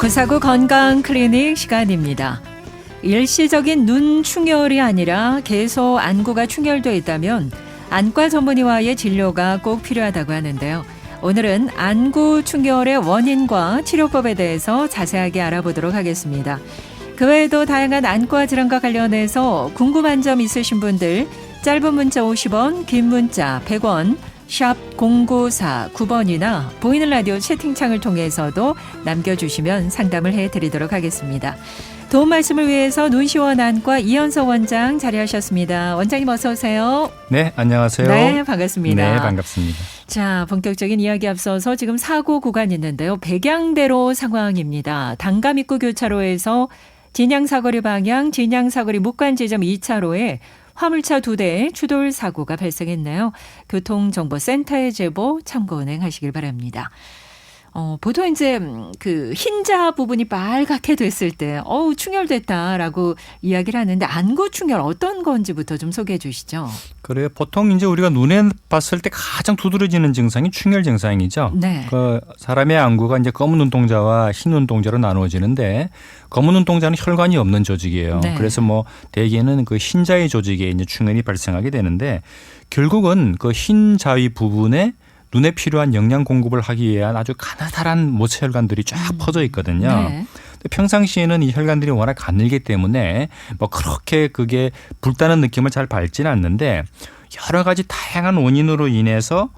구사구 건강 클리닉 시간입니다. 일시적인 눈 충혈이 아니라 계속 안구가 충혈돼 있다면 안과 전문의와의 진료가 꼭 필요하다고 하는데요. 오늘은 안구 충혈의 원인과 치료법에 대해서 자세하게 알아보도록 하겠습니다. 그 외에도 다양한 안과 질환과 관련해서 궁금한 점 있으신 분들 짧은 문자 50원, 긴 문자 100원, 샵 0949번이나 보이는 라디오 채팅창을 통해서도 남겨주시면 상담을 해드리도록 하겠습니다. 도움 말씀을 위해서 눈시원 안과 이현서 원장 자리하셨습니다. 원장님 어서 오세요. 네, 안녕하세요. 네, 반갑습니다. 네, 반갑습니다. 자, 본격적인 이야기 앞서서 지금 사고 구간이 있는데요. 백양대로 상황입니다. 당감입구 교차로에서 진양사거리 방향 진양사거리 묵관지점 2차로에 화물차 2대의 추돌 사고가 발생했네요. 교통정보센터의 제보 참고 운행하시길 바랍니다. 보통 이제 그 흰자 부분이 빨갛게 됐을 때 충혈됐다라고 이야기를 하는데 안구 충혈 어떤 건지부터 좀 소개해 주시죠. 그래요. 보통 이제 우리가 눈에 봤을 때 가장 두드러지는 증상이 충혈 증상이죠. 네. 그 사람의 안구가 이제 검은 눈동자와 흰 눈동자로 나누어지는데 검은 눈동자는 혈관이 없는 조직이에요. 네. 그래서 대개는 그 흰자의 조직에 이제 충혈이 발생하게 되는데 결국은 그 흰자위 부분에 눈에 필요한 영양 공급을 하기 위한 아주 가느다란 모체 혈관들이 쫙 퍼져 있거든요. 네. 평상시에는 이 혈관들이 워낙 가늘기 때문에 그렇게 그게 불타는 느낌을 잘 받지는 않는데 여러 가지 다양한 원인으로 인해서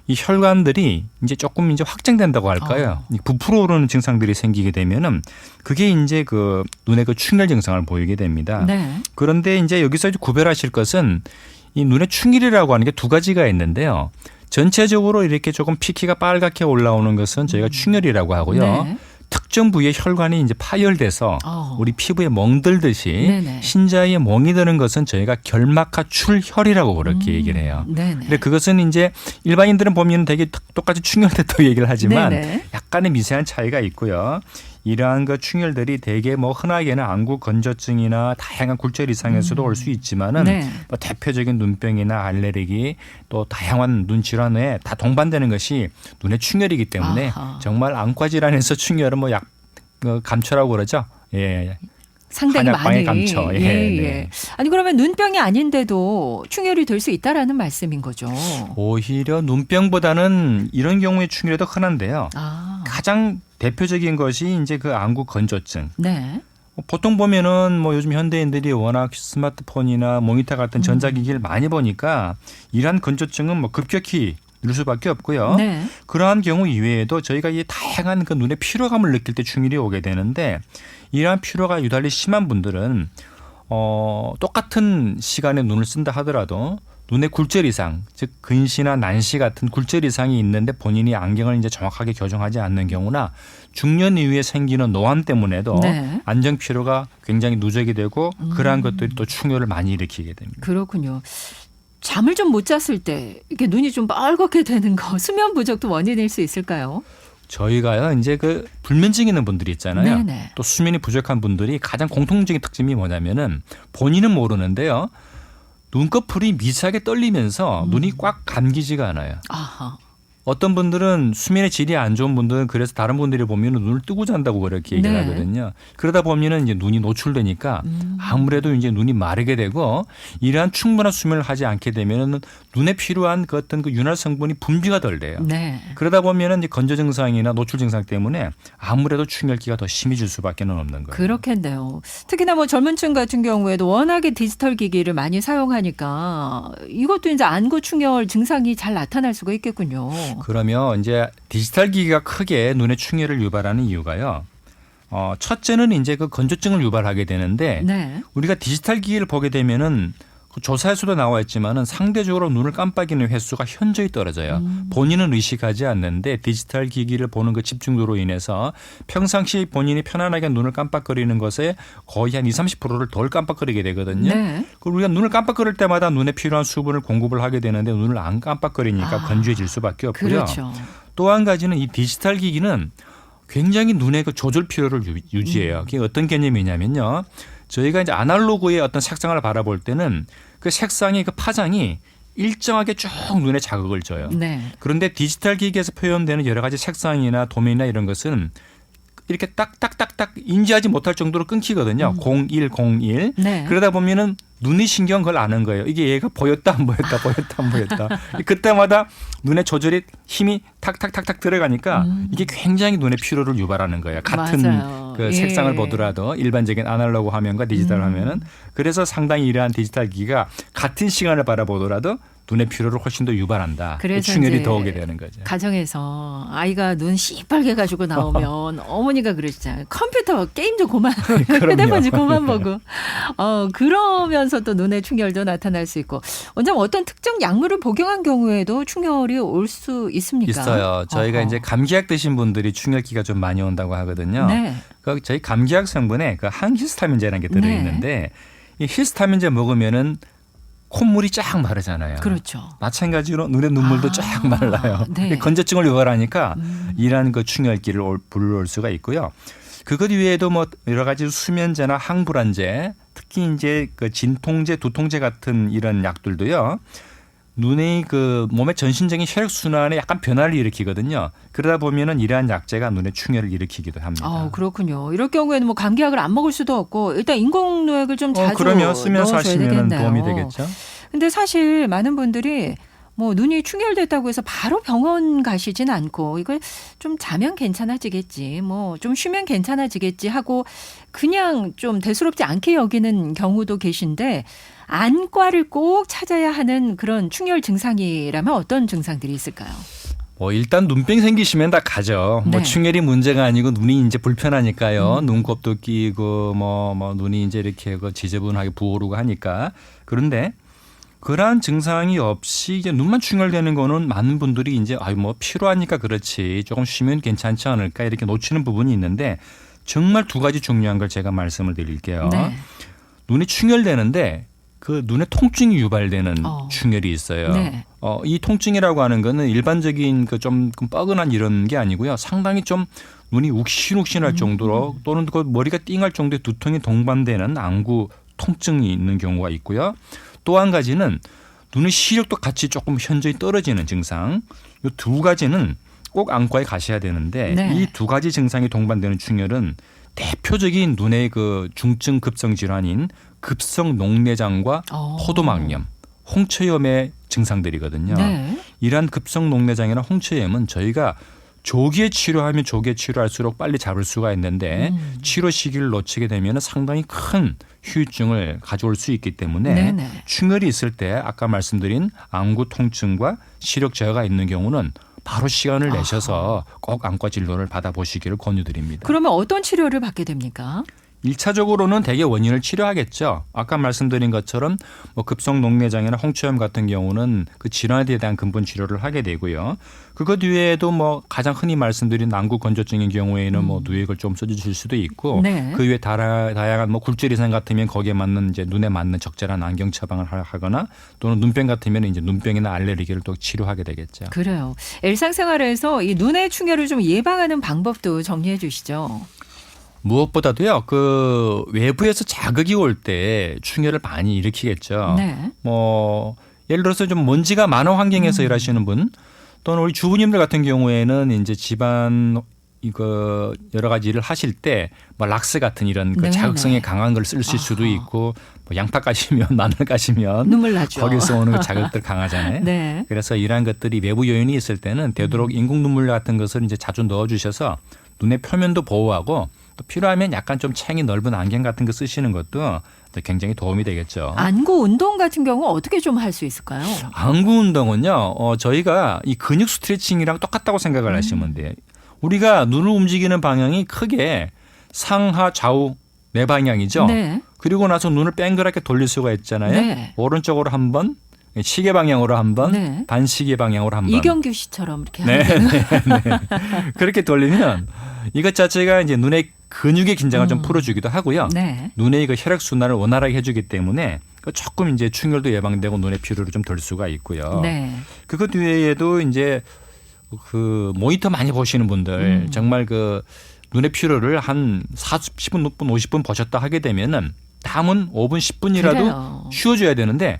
이 혈관들이 이제 조금 확장된다고 할까요? 부풀어 오르는 증상들이 생기게 되면은 그게 이제 그 눈의 그 충혈 증상을 보이게 됩니다. 네. 그런데 이제 여기서 구별하실 것은 이 눈의 충혈이라고 하는 게 두 가지가 있는데요. 전체적으로 이렇게 조금 피키가 빨갛게 올라오는 것은 저희가 충혈이라고 하고요. 네. 특정 부위의 혈관이 이제 파열돼서 우리 피부에 멍들듯이 네네. 흰자위에 멍이 드는 것은 저희가 결막하 출혈이라고 그렇게 얘기를 해요. 네네. 근데 그것은 이제 일반인들은 보면 되게 똑같이 충혈됐다고 얘기를 하지만 네네. 약간의 미세한 차이가 있고요. 이러한 그 충혈들이 대개 흔하게는 안구 건조증이나 다양한 굴절 이상에서도 올 수 있지만은 네. 대표적인 눈병이나 알레르기 또 다양한 눈 질환에 다 동반되는 것이 눈의 충혈이기 때문에 아하. 정말 안과 질환에서 충혈은 감초라고 그러죠. 예. 상당히 한약방의 많이. 감초. 예, 예. 네. 아니 그러면 눈병이 아닌데도 충혈이 될 수 있다라는 말씀인 거죠. 오히려 눈병보다는 이런 경우의 충혈이 더 흔한데요. 아. 가장 대표적인 것이 이제 그 안구 건조증. 네. 보통 보면은 요즘 현대인들이 워낙 스마트폰이나 모니터 같은 전자기기를 많이 보니까 이러한 건조증은 급격히 늘 수밖에 없고요. 네. 그러한 경우 이외에도 저희가 이 다양한 그 눈의 피로감을 느낄 때 충혈이 오게 되는데 이러한 피로가 유달리 심한 분들은 똑같은 시간에 눈을 쓴다 하더라도 눈의 굴절 이상, 즉 근시나 난시 같은 굴절 이상이 있는데 본인이 안경을 이제 정확하게 교정하지 않는 경우나 중년 이후에 생기는 노안 때문에도 네. 안정 피로가 굉장히 누적이 되고 그러한 것들이 또 충혈을 많이 일으키게 됩니다. 그렇군요. 잠을 좀 못 잤을 때 이렇게 눈이 좀 빨갛게 되는 거 수면 부족도 원인일 수 있을까요? 저희가요 이제 그 불면증 있는 분들이 있잖아요. 네네. 또 수면이 부족한 분들이 가장 공통적인 특징이 뭐냐면은 본인은 모르는데요. 눈꺼풀이 미세하게 떨리면서 눈이 꽉 감기지가 않아요. 아하. 어떤 분들은 수면의 질이 안 좋은 분들은 그래서 다른 분들이 보면 눈을 뜨고 잔다고 그렇게 얘기를 네. 하거든요. 그러다 보면은 이제 눈이 노출되니까 아무래도 이제 눈이 마르게 되고 이러한 충분한 수면을 하지 않게 되면은 눈에 필요한 그 어떤 그 윤활 성분이 분비가 덜 돼요. 네. 그러다 보면은 이제 건조 증상이나 노출 증상 때문에 아무래도 충혈기가 더 심해질 수밖에 없는 거예요. 그렇겠네요. 특히나 젊은층 같은 경우에도 워낙에 디지털 기기를 많이 사용하니까 이것도 이제 안구 충혈 증상이 잘 나타날 수가 있겠군요. 그러면 이제 디지털 기기가 크게 눈의 충혈을 유발하는 이유가요. 첫째는 이제 그 건조증을 유발하게 되는데 네. 우리가 디지털 기기를 보게 되면은 그 조사에서도 나와 있지만은 상대적으로 눈을 깜빡이는 횟수가 현저히 떨어져요. 본인은 의식하지 않는데 디지털 기기를 보는 그 집중도로 인해서 평상시 본인이 편안하게 눈을 깜빡거리는 것에 거의 한 20-30%를 덜 깜빡거리게 되거든요. 네. 그리고 우리가 눈을 깜빡거릴 때마다 눈에 필요한 수분을 공급을 하게 되는데 눈을 안 깜빡거리니까 건조해질 수밖에 없고요. 그렇죠. 또 한 가지는 이 디지털 기기는 굉장히 눈의 그 조절 피로를 유지해요. 그게 어떤 개념이냐면요. 저희가 이제 아날로그의 어떤 색상을 바라볼 때는 그 색상의 그 파장이 일정하게 쭉 눈에 자극을 줘요. 네. 그런데 디지털 기기에서 표현되는 여러 가지 색상이나 도면이나 이런 것은 이렇게 딱딱딱딱 인지하지 못할 정도로 끊기거든요. 0101. 네. 그러다 보면은 눈의 신경 그걸 아는 거예요. 이게 얘가 보였다 안 보였다 보였다 안 보였다. 그때마다 눈에 조절이 힘이 탁탁탁탁 들어가니까 이게 굉장히 눈의 피로를 유발하는 거예요. 같은 맞아요. 그 예. 색상을 보더라도 일반적인 아날로그 화면과 디지털 화면은 그래서 상당히 이러한 디지털 기기가 같은 시간을 바라보더라도 눈의 피로를 훨씬 더 유발한다. 그래서 충혈이 이제 더 오게 되는 거죠. 가정에서 아이가 눈 시뻘게 가지고 나오면 어머니가 그러시잖아요. 컴퓨터 게임 좀 그만, 휴대폰 좀 그만 보고. 그러면서 또 눈의 충혈도 나타날 수 있고. 원장님 어떤 특정 약물을 복용한 경우에도 충혈이 올 수 있습니까? 있어요. 저희가 어허. 이제 감기약 드신 분들이 충혈기가 좀 많이 온다고 하거든요. 네. 그 저희 감기약 성분에 그 항히스타민제라는 게 들어있는데 이 히스타민제 먹으면은 콧물이 쫙 마르잖아요. 그렇죠. 마찬가지로 눈에 눈물도 쫙 말라요. 네. 건조증을 유발하니까 이러한 그 충혈기를 불러올 수가 있고요. 그것 외에도 뭐 여러 가지 수면제나 항불안제, 특히 이제 그 진통제, 두통제 같은 이런 약들도요. 눈의 그 몸의 전신적인 혈액 순환에 약간 변화를 일으키거든요. 그러다 보면은 이러한 약제가 눈의 충혈을 일으키기도 합니다. 그렇군요. 이럴 경우에는 뭐 감기약을 안 먹을 수도 없고 일단 인공노액을 좀 자주 그러면 쓰면서 넣어줘야 하시면 되겠네요. 도움이 되겠죠. 근데 사실 많은 분들이 뭐 눈이 충혈됐다고 해서 바로 병원 가시진 않고 이걸 좀 자면 괜찮아지겠지, 뭐 좀 쉬면 괜찮아지겠지 하고 그냥 좀 대수롭지 않게 여기는 경우도 계신데 안과를 꼭 찾아야 하는 그런 충혈 증상이라면 어떤 증상들이 있을까요? 일단 눈병 생기시면 다 가죠. 네. 충혈이 문제가 아니고 눈이 이제 불편하니까요. 눈곱도 끼고 뭐 눈이 이제 이렇게 지저분하게 부어오르고 하니까. 그런데 그러한 증상이 없이 이제 눈만 충혈되는 거는 많은 분들이 이제 뭐 피로하니까 그렇지 조금 쉬면 괜찮지 않을까 이렇게 놓치는 부분이 있는데 정말 두 가지 중요한 걸 제가 말씀을 드릴게요. 네. 눈이 충혈되는데 그 눈에 통증이 유발되는 충혈이 있어요. 네. 이 통증이라고 하는 거는 일반적인 그 좀 뻐근한 이런 게 아니고요. 상당히 좀 눈이 욱신욱신할 정도로 또는 그 머리가 띵할 정도의 두통이 동반되는 안구 통증이 있는 경우가 있고요. 또 한 가지는 눈의 시력도 같이 조금 현저히 떨어지는 증상. 이 두 가지는 꼭 안과에 가셔야 되는데 네. 이 두 가지 증상이 동반되는 충혈은 대표적인 눈의 그 중증 급성 질환인 급성 녹내장과 포도막염, 홍처염의 증상들이거든요. 네. 이러한 급성 녹내장이나 홍처염은 저희가 조기에 치료하면 조기에 치료할수록 빨리 잡을 수가 있는데 치료 시기를 놓치게 되면 상당히 큰 후유증을 가져올 수 있기 때문에 네네. 충혈이 있을 때 아까 말씀드린 안구 통증과 시력 저하가 있는 경우는 바로 시간을 내셔서 꼭 안과 진료를 받아보시기를 권유드립니다. 그러면 어떤 치료를 받게 됩니까? 1차적으로는 대개 원인을 치료하겠죠. 아까 말씀드린 것처럼 뭐 급성 녹내장이나 홍처염 같은 경우는 그 질환에 대한 근본 치료를 하게 되고요. 그것 외에도 뭐 가장 흔히 말씀드린 안구 건조증인 경우에는 뭐 누액을 좀 써주실 수도 있고 네. 그 외에 다양한 뭐 굴절 이상 같으면 거기에 맞는 이제 눈에 맞는 적절한 안경 처방을 하거나 또는 눈병 같으면 이제 눈병이나 알레르기를 또 치료하게 되겠죠. 그래요. 일상생활에서 이 눈의 충혈을 좀 예방하는 방법도 정리해 주시죠. 무엇보다도요, 그 외부에서 자극이 올 때 충혈을 많이 일으키겠죠. 네. 뭐 예를 들어서 좀 먼지가 많은 환경에서 일하시는 분, 또는 우리 주부님들 같은 경우에는 이제 집안 이거 여러 가지 일을 하실 때 뭐 락스 같은 이런 그 네, 자극성이 네. 강한 걸 쓰실 수도 있고, 뭐 양파 까시면 마늘 까시면 눈물 나죠. 거기서 오는 그 자극들 강하잖아요. 네. 그래서 이러한 것들이 외부 요인이 있을 때는 되도록 인공 눈물 같은 것을 이제 자주 넣어주셔서 눈의 표면도 보호하고 또 필요하면 약간 좀 챙이 넓은 안경 같은 거 쓰시는 것도 굉장히 도움이 되겠죠. 안구 운동 같은 경우 어떻게 좀 할 수 있을까요? 안구 운동은요, 저희가 이 근육 스트레칭이랑 똑같다고 생각을 하시면 돼요. 우리가 눈을 움직이는 방향이 크게 상하 좌우 네 방향이죠. 네. 그리고 나서 눈을 뺑그랗게 돌릴 수가 있잖아요. 네. 오른쪽으로 한 번, 시계 방향으로 한 번, 네. 반시계 방향으로 한 번. 이경규 씨처럼 이렇게 네, 하는 네, 네. 그렇게 돌리면 이것 자체가 이제 눈의 근육의 긴장을 좀 풀어주기도 하고요. 네. 눈의 그 혈액 순환을 원활하게 해주기 때문에 조금 이제 충혈도 예방되고 눈의 피로를 좀 덜 수가 있고요. 네. 그것 외에도 이제 그 모니터 많이 보시는 분들 정말 그 눈의 피로를 한 40분, 50분 보셨다 하게 되면은 남은 5분, 10분이라도 그래요. 쉬어줘야 되는데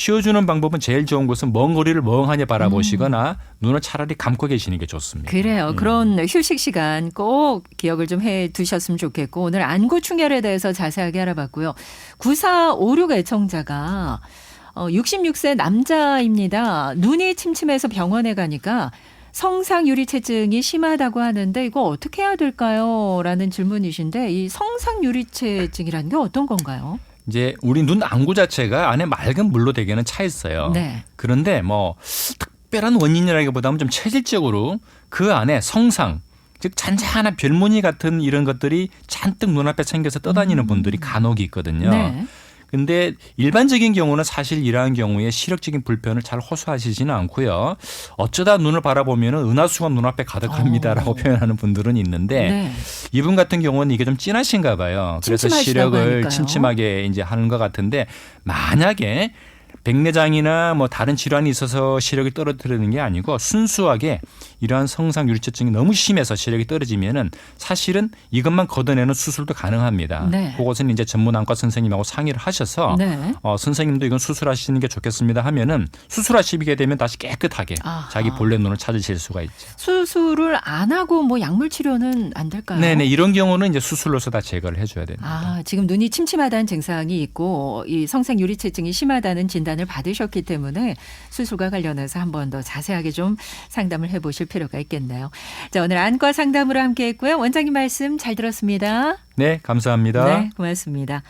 씌워주는 방법은 제일 좋은 것은 먼 거리를 멍하니 바라보시거나 눈을 차라리 감고 계시는 게 좋습니다. 그래요. 그런 휴식 시간 꼭 기억을 좀 해 두셨으면 좋겠고 오늘 안구 충혈에 대해서 자세하게 알아봤고요. 9456 애청자가 66세 남자입니다. 눈이 침침해서 병원에 가니까 성상 유리체증이 심하다고 하는데 이거 어떻게 해야 될까요? 라는 질문이신데 이 성상 유리체증이라는 게 어떤 건가요? 이제 우리 눈 안구 자체가 안에 맑은 물로 대개는 차 있어요. 네. 그런데 뭐 특별한 원인이라기보다는 좀 체질적으로 그 안에 성상, 즉 잔잔한 별무늬 같은 이런 것들이 잔뜩 눈앞에 챙겨서 떠다니는 분들이 간혹 있거든요. 네. 근데 일반적인 경우는 사실 이러한 경우에 시력적인 불편을 잘 호소하시지는 않고요. 어쩌다 눈을 바라보면 은하수가 눈앞에 가득합니다라고 표현하는 분들은 있는데 네. 이분 같은 경우는 이게 좀 진하신가 봐요. 그래서 침침하시다고 시력을 하니까요. 침침하게 이제 하는 것 같은데 만약에 백내장이나 뭐 다른 질환이 있어서 시력이 떨어뜨리는 게 아니고 순수하게 이러한 성상 유리체증이 너무 심해서 시력이 떨어지면은 사실은 이것만 걷어내는 수술도 가능합니다. 네. 그것은 이제 전문 안과 선생님하고 상의를 하셔서 네. 선생님도 이건 수술하시는 게 좋겠습니다 하면은 수술하시게 되면 다시 깨끗하게 아하. 자기 본래 눈을 찾으실 수가 있죠. 수술을 안 하고 뭐 약물 치료는 안 될까요? 네네 이런 경우는 이제 수술로서 다 제거를 해줘야 됩니다. 아, 지금 눈이 침침하다는 증상이 있고 이 성상 유리체증이 심하다는 진단을 받으셨기 때문에 수술과 관련해서 한 번 더 자세하게 좀 상담을 해보실 필요가 있겠네요. 자, 오늘 안과 상담으로 함께했고요. 원장님 말씀 잘 들었습니다. 네 감사합니다. 네, 고맙습니다.